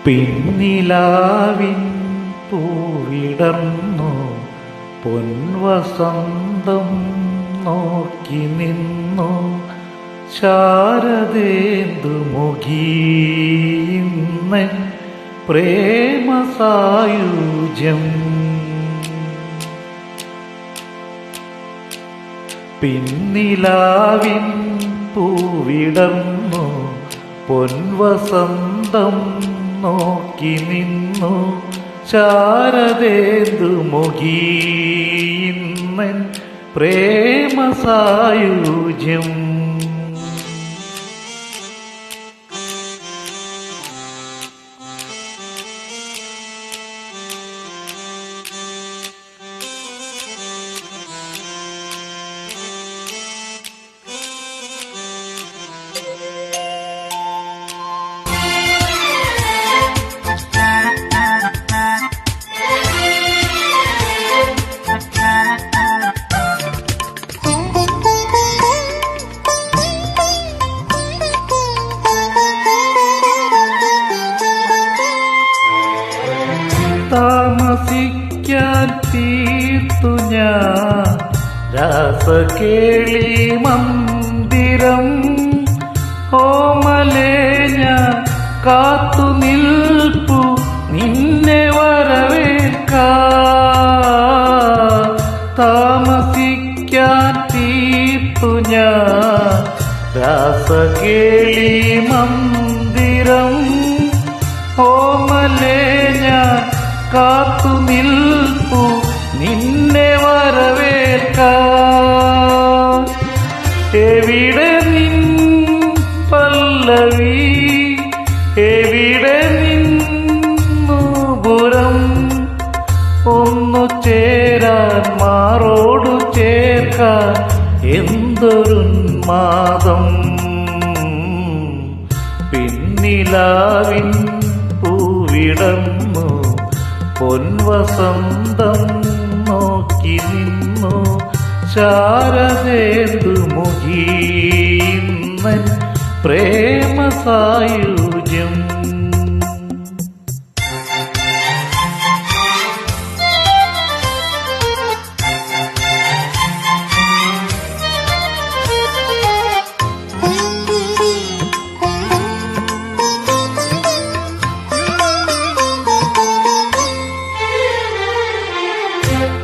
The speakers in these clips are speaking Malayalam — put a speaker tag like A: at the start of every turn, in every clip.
A: പിന്നിലാവിൻ പൂവിടർന്നു പൊൻവസന്തം നോക്കി നിന്നു ശാരദേന്ദുമുഖീന്നൻ പ്രേമസായുജ്യം. പിന്നിലാവിൻ പൂവിടർന്നു പൊൻവസന്തം നോക്കി നിന്നു ശാരദേന്ദുമുഖീന്നൻ പ്രേമസായുജ്യം. താമസിക്കാൻ തീർത്തു ഞാൻ രാസകേളി മന്ദിരം. ഓമലേ ഞാൻ കാത്തു നിൽപ്പു നിന്നെ വരവേൽക്കാൻ. താമസിക്കാൻ തീർത്തു ഞാൻ രാസകേളി മന്ദിരം. ഓമലേ ഞാൻ കാത്തു നിൽപ്പു നിന്നെ വരവേൽക്കാൻ. എവിടെ നിൻ പല്ലവി, എവിടെ നിന്നുപുരം. ഒന്നു ചേരാൻ മാറോടു ചേർക്കാൻ എന്തൊരുന്മാദം. പിന്നിലാവിൻ പൂവിടർന്നു പൊൻവസന്തം നോക്കി നിന്നു ശാരദേന്ദുമുഖീന്നൻ പ്രേമസായുജ്യം.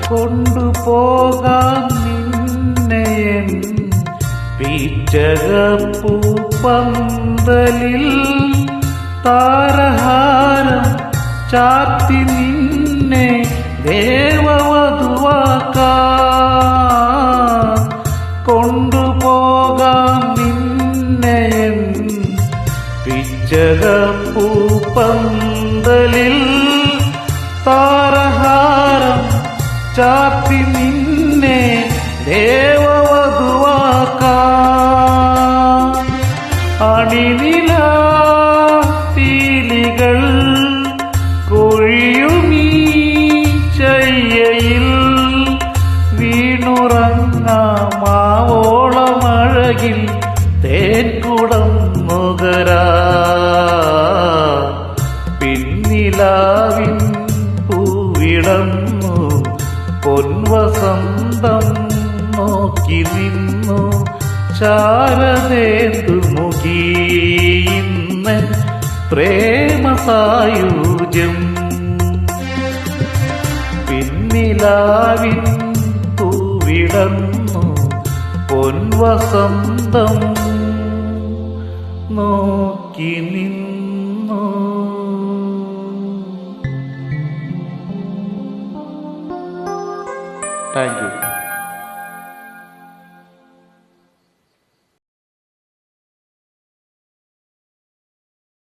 A: കൊണ്ടുപോകാം നിന്നെ പിച്ചകപ്പൂപ്പന്തലിൽ. താരഹാരം ചാർത്തി നിന്നെ ദേവവധുവാക്കാം. കൊണ്ടുപോകാം നിന്നെ പിച്ചകപ്പൂപ്പന്തലിൽ. താരഹാരം ചാർത്തി നിന്നെ ദേവവധുവാക്കാം. അണിനിലാപ്പീലികൾ കൊഴിയുമീ ശയ്യയിൽ. വീണുറങ്ങാമാവോളമഴകിൽ തേൻകുടം നുകരാം. പിന്നിലാവിൻ പൂവിടർന്നു പൊൻവസന്തം നോക്കി നിന്നു ശാരദേന്ദുമുഖീന്നൻ പ്രേമസായുജ്യം. പിന്നിലാവിൻ പൂവിടർന്നു പൊൻവസന്തം നോക്കി നിന്നു. Thank you.